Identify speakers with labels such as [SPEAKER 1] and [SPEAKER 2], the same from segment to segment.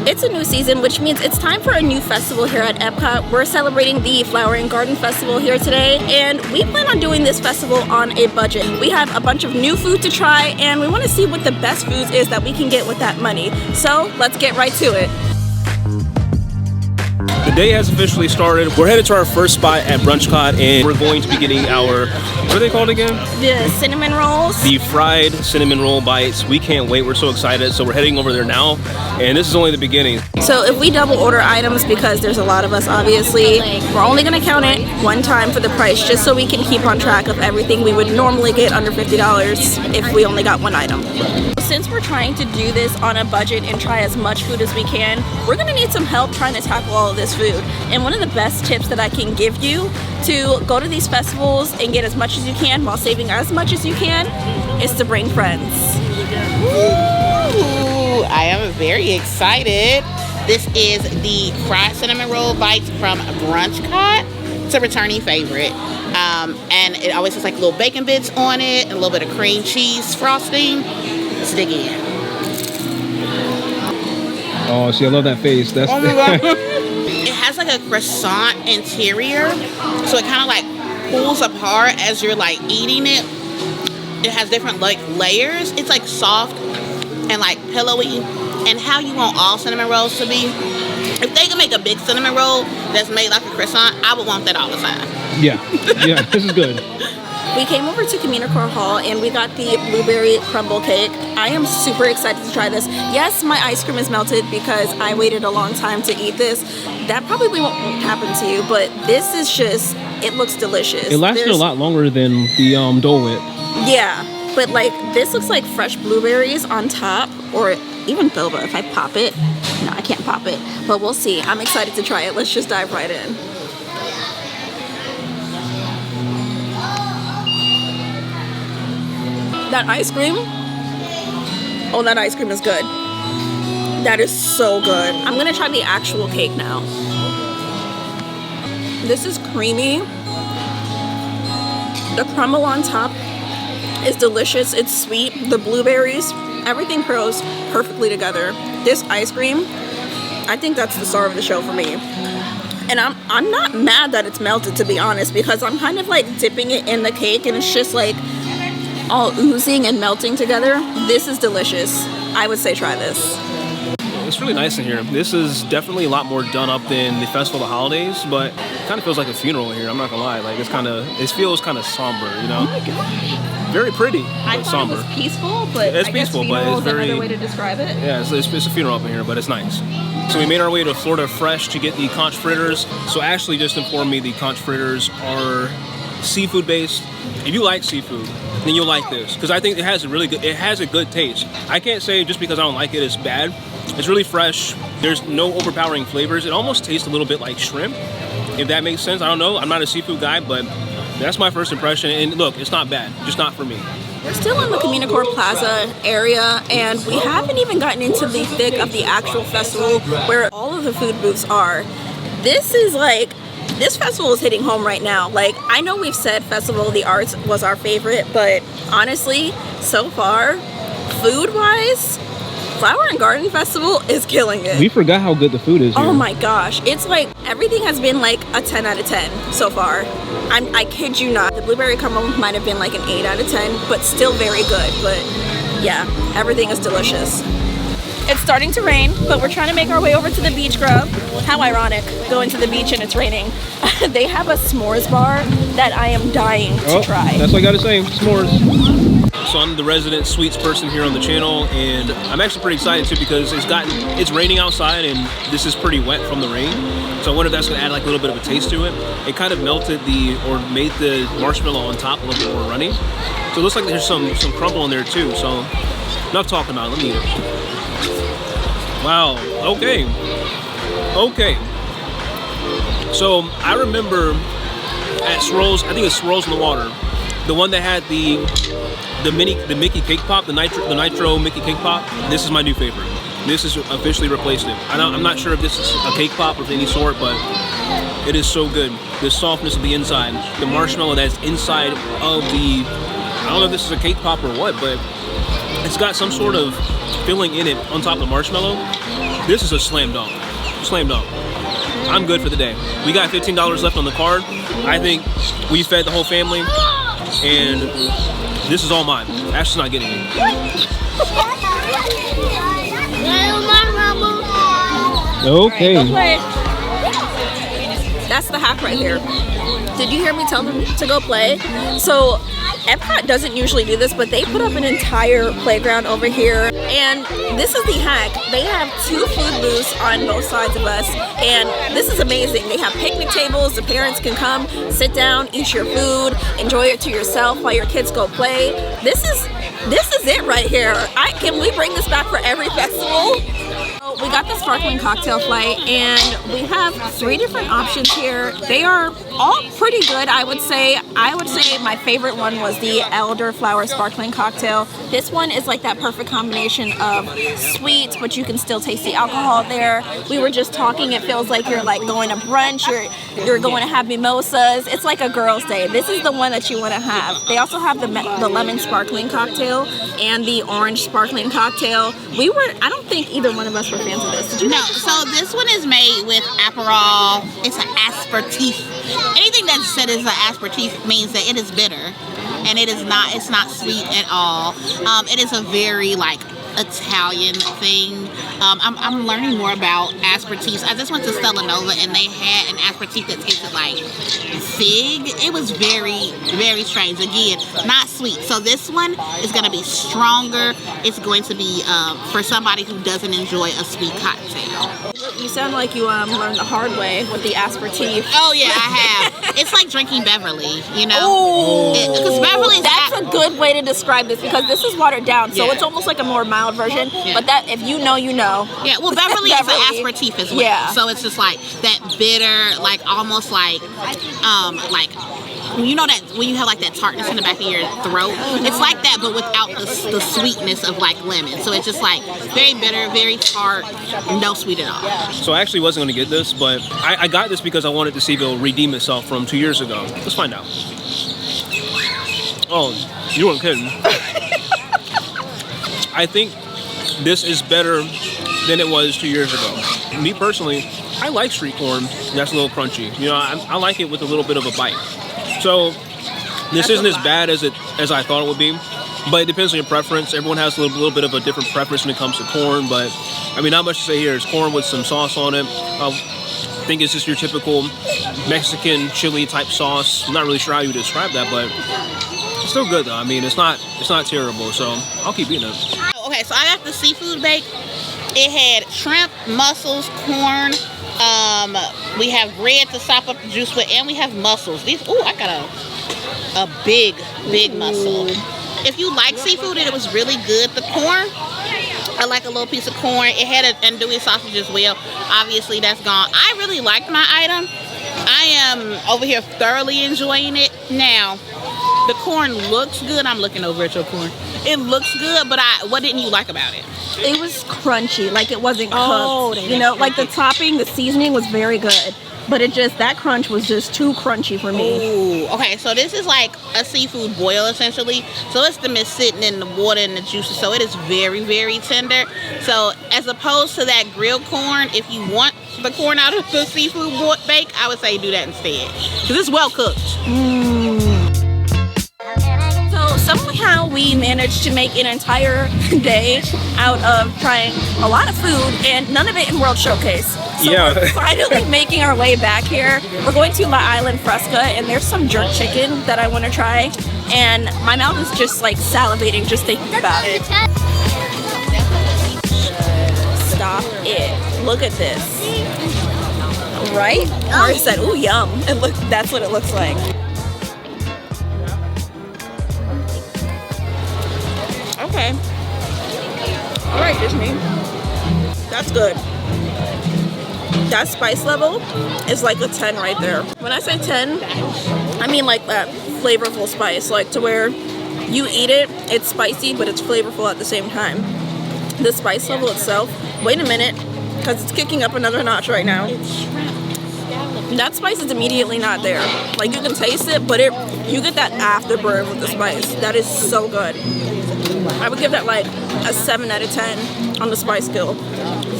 [SPEAKER 1] It's a new season, which means it's time for a new festival here at EPCOT. We're celebrating the Flower and Garden Festival here today, and we plan on doing this festival on a budget. We have a bunch of new food to try, and we want to see what the best foods is that we can get with that money. So let's get right to it.
[SPEAKER 2] The day has officially started. We're headed to our first spot at EPCOT, and we're going to be getting our, what are they called again?
[SPEAKER 1] The cinnamon rolls.
[SPEAKER 2] The fried cinnamon roll bites. We can't wait. We're so excited. So we're heading over there now, and this is only the beginning.
[SPEAKER 1] So if we double order items, because there's a lot of us obviously, we're only going to count it one time for the price, just so we can keep on track of everything we would normally get under $50 if we only got one item. Since we're trying to do this on a budget and try as much food as we can, we're going to need some help trying to tackle all of this food. And one of the best tips that I can give you to go to these festivals and get as much as you can while saving as much as you can is to bring friends.
[SPEAKER 3] Ooh, I am very excited. This is the fried cinnamon roll bites from EPCOT. It's a returning favorite. And it always has like little bacon bits on it and a little bit of cream cheese frosting. Let's dig in.
[SPEAKER 2] Oh, see, I love that face. That's
[SPEAKER 3] oh my God. It has like a croissant interior, so it kind of like pulls apart as you're like eating it. It has different like layers. It's like soft and like pillowy, and how you want all cinnamon rolls to be. If they can make a big cinnamon roll that's made like a croissant, I would want that all the time.
[SPEAKER 2] yeah, this is good.
[SPEAKER 1] We came over to Communicore Hall and we got the blueberry crumble cake. I am super excited to try this. Yes, my ice cream is melted because I waited a long time to eat this. That probably won't happen to you, but this is just, it looks delicious.
[SPEAKER 2] It lasted a lot longer than the Dole Whip.
[SPEAKER 1] Yeah, but like this looks like fresh blueberries on top, or even boba if I pop it. No, I can't pop it, but we'll see. I'm excited to try it. Let's just dive right in. That ice cream, oh, that ice cream is good. That is so good. I'm gonna try the actual cake now. This is creamy. The crumble on top is delicious. It's sweet. The blueberries, everything pairs perfectly together. This ice cream, I think that's the star of the show for me. And I'm not mad that it's melted, to be honest, because I'm kind of like dipping it in the cake and it's just like all oozing and melting together. This is delicious. I would say try this.
[SPEAKER 2] It's really nice in here. This is definitely a lot more done up than the Festival of the Holidays, but it kind of feels like a funeral in here. I'm not gonna lie. Like it feels kind of somber, you know?
[SPEAKER 1] Oh my gosh.
[SPEAKER 2] Very pretty, but
[SPEAKER 1] I thought
[SPEAKER 2] somber.
[SPEAKER 1] It was peaceful, but
[SPEAKER 2] it's
[SPEAKER 1] I
[SPEAKER 2] peaceful,
[SPEAKER 1] guess
[SPEAKER 2] but it's very.
[SPEAKER 1] another way to describe it.
[SPEAKER 2] Yeah, it's a funeral up in here, but it's nice. So we made our way to Florida Fresh to get the conch fritters. So Ashley just informed me the conch fritters are seafood based. If you like seafood, then you'll like this, because I think it has a good taste. I can't say just because I don't like it, it's bad. It's really fresh. There's no overpowering flavors. It almost tastes a little bit like shrimp, if that makes sense. I don't know. I'm not a seafood guy, but that's my first impression. And look, it's not bad, just not for me.
[SPEAKER 1] We're still in the Communicore Plaza area, and we haven't even gotten into the thick of the actual festival where all of the food booths are. This festival is hitting home right now. Like, I know we've said Festival of the Arts was our favorite, but honestly, so far, food-wise, Flower and Garden Festival is killing it.
[SPEAKER 2] We forgot how good the food is here.
[SPEAKER 1] Oh my gosh. It's like, everything has been like a 10 out of 10 so far. I kid you not. The blueberry crumble might have been like an 8 out of 10, but still very good. But yeah, everything is delicious. It's starting to rain, but we're trying to make our way over to the beach grub. How ironic, going to the beach and it's raining. They have a s'mores bar that I am dying to try.
[SPEAKER 2] That's what I gotta say, s'mores. So I'm the resident sweets person here on the channel, and I'm actually pretty excited too because it's raining outside and this is pretty wet from the rain. So I wonder if that's gonna add like a little bit of a taste to it. It kind of melted made the marshmallow on top a little bit more runny. So it looks like there's some crumble in there too. So enough talking about it, let me eat it. Wow, okay. So I remember at Swirls, I think it's Swirls in the Water, the one that had the Mickey cake pop, the nitro Mickey cake pop. This is my new favorite. This has officially replaced it. I'm not sure if this is a cake pop of any sort, but it is so good. The softness of the inside, the marshmallow that's inside of the, I don't know if this is a cake pop or what, but it's got some sort of filling in it on top of the marshmallow. This is a slam dunk. Slam dunk. I'm good for the day. We got $15 left on the card. I think we fed the whole family, and this is all mine. Ashley's not getting it.
[SPEAKER 1] Okay. That's the hack right here. Did you hear me tell them to go play? So EPCOT doesn't usually do this, but they put up an entire playground over here. And this is the hack. They have 2 food booths on both sides of us. And this is amazing. They have picnic tables. The parents can come, sit down, eat your food, enjoy it to yourself while your kids go play. This is it right here. Can we bring this back for every festival? We got the sparkling cocktail flight, and we have 3 different options here. They are all pretty good, I would say. I would say my favorite one was the elderflower sparkling cocktail. This one is like that perfect combination of sweet, but you can still taste the alcohol there. We were just talking, it feels like you're like going to brunch, you're going to have mimosas. It's like a girl's day. This is the one that you want to have. They also have the lemon sparkling cocktail and the orange sparkling cocktail. I don't think either one of us were fans of this. Did you?
[SPEAKER 3] No, so this one is made with Aperol. It's an aperitif. Anything that said is an aperitif means that it is bitter, and it's not sweet at all. It is a very like Italian thing. I'm learning more about aperitifs. I just went to Stella Nova and they had an aperitif that tasted like fig. It was very, very strange. Again, not sweet. So this one is going to be stronger. It's going to be for somebody who doesn't enjoy a sweet cocktail.
[SPEAKER 1] You sound like you learned the hard way with the aperitif.
[SPEAKER 3] Oh yeah, I have. It's like drinking Beverly, you know? Because Beverly's...
[SPEAKER 1] That's a good way to describe this, because this is watered down, so it's almost like a more mild version. Yeah. But that, if you know, you know.
[SPEAKER 3] Yeah, well, Beverly is an aperitif as well. Yeah. So it's just like that bitter, like almost like you know that when you have like that tartness in the back of your throat, it's like that, but without the sweetness of like lemon. So it's just like very bitter, very tart, no sweet at all.
[SPEAKER 2] So I actually wasn't going to get this, but I got this because I wanted to see if it'll redeem itself from 2 years ago. Let's find out. Oh, you weren't kidding. I think this is better than it was 2 years ago. Me personally, I like street corn that's a little crunchy. You know, I like it with a little bit of a bite. So this isn't as bad as I thought it would be, but it depends on your preference. Everyone has a little bit of a different preference when it comes to corn, but I mean, not much to say here. It's corn with some sauce on it. I think it's just your typical Mexican chili type sauce. I'm not really sure how you would describe that, but it's still good though. I mean, it's not terrible, so I'll keep eating it.
[SPEAKER 3] Okay, so I got the seafood bake. It had shrimp, mussels, corn. We have bread to sop up the juice with, and we have mussels. I got a big mussel. If you like seafood, it was really good. The corn, I like a little piece of corn. It had an andouille sausage as well. Obviously, that's gone. I really liked my item. I am over here thoroughly enjoying it. Now, the corn looks good. I'm looking over at your corn. It looks good, but what didn't you like about it?
[SPEAKER 1] It was crunchy, like it wasn't cooked. You know, like the topping, the seasoning was very good, but that crunch was just too crunchy for me.
[SPEAKER 3] Ooh, okay, so this is like a seafood boil essentially. So it's the mist sitting in the water and the juices, so it is very, very tender. So as opposed to that grilled corn, if you want the corn out of the seafood bake, I would say do that instead, because it's well cooked.
[SPEAKER 1] Somehow we managed to make an entire day out of trying a lot of food, and none of it in World Showcase. So we're finally making our way back here. We're going to La Island Fresca, and there's some jerk chicken that I want to try, and my mouth is just like salivating just thinking about it. Stop it. Look at this. Right? Mari said, ooh, yum. And look, that's what it looks like. Okay. All right, Disney. That's good. That spice level is like a 10 right there. When I say 10, I mean like that flavorful spice, like to where you eat it, it's spicy, but it's flavorful at the same time. The spice level itself, wait a minute, because it's kicking up another notch right now. That spice is immediately not there. Like you can taste it, but you get that afterburn with the spice. That is so good. I would give that like a 7 out of 10 on the spice scale.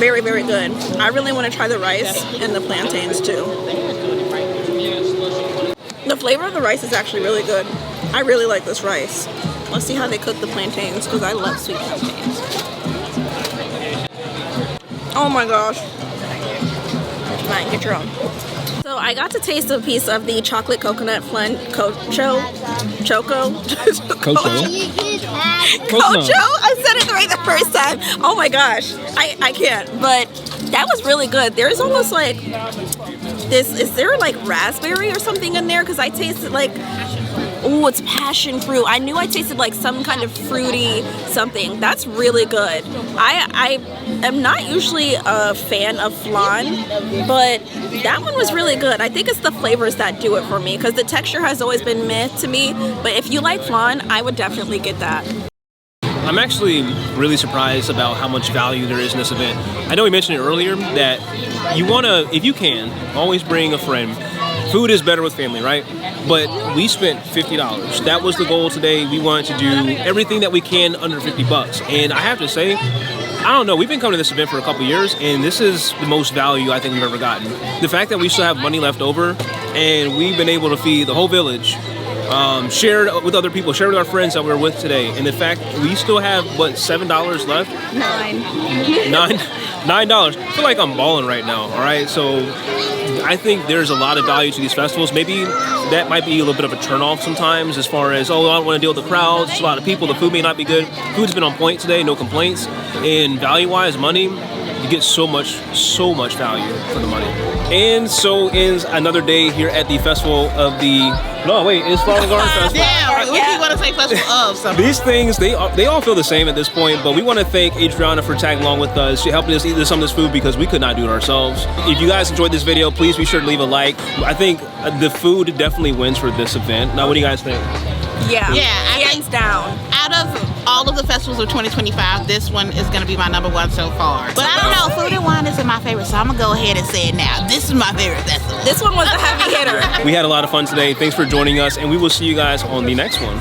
[SPEAKER 1] Very, very good. I really want to try the rice and the plantains too. The flavor of the rice is actually really good. I really like this rice. Let's see how they cook the plantains because I love sweet plantains. Oh my gosh. Fine, get your own. So I got to taste a piece of the chocolate coconut choco. I said it right the first time. Oh my gosh, I can't. But that was really good. There's almost like this. Is there like raspberry or something in there? Because I tasted like, oh, it's passion fruit. I knew I tasted like some kind of fruity something. That's really good. I am not usually a fan of flan, but that one was really good. I think it's the flavors that do it for me because the texture has always been meh to me. But if you like flan, I would definitely get that.
[SPEAKER 2] I'm actually really surprised about how much value there is in this event. I know we mentioned it earlier that you want to, if you can, always bring a friend. Food is better with family, right? But we spent $50. That was the goal today. We wanted to do everything that we can under 50 bucks. And I have to say, I don't know, we've been coming to this event for a couple years, and this is the most value I think we've ever gotten. The fact that we still have money left over, and we've been able to feed the whole village, shared with other people, shared with our friends that we were with today, and the fact we still have, what, $7 left? $9. I feel like I'm balling right now, all right? So I think there's a lot of value to these festivals. Maybe that might be a little bit of a turnoff sometimes as far as, oh, I don't want to deal with the crowds. There's a lot of people. The food may not be good. Food's been on point today, no complaints. And value-wise, money, you get so much value for the money. And so ends another day here at the festival of the... No, wait, it's Flower Garden Festival.
[SPEAKER 3] Yeah, we want to say festival of something.
[SPEAKER 2] These things, they all feel the same at this point, but we want to thank Adriana for tagging along with us, helping us eat some of this food because we could not do it ourselves. If you guys enjoyed this video, please be sure to leave a like. I think the food definitely wins for this event. Now, what do you guys think?
[SPEAKER 3] Yeah,
[SPEAKER 1] hands down.
[SPEAKER 3] Out of all of the festivals of 2025, this one is going to be my #1 so far. But I don't know, Food and Wine isn't my favorite, so I'm going to go ahead and say it now. This is my favorite festival.
[SPEAKER 1] This one was a heavy hitter.
[SPEAKER 2] We had a lot of fun today. Thanks for joining us, and we will see you guys on the next one.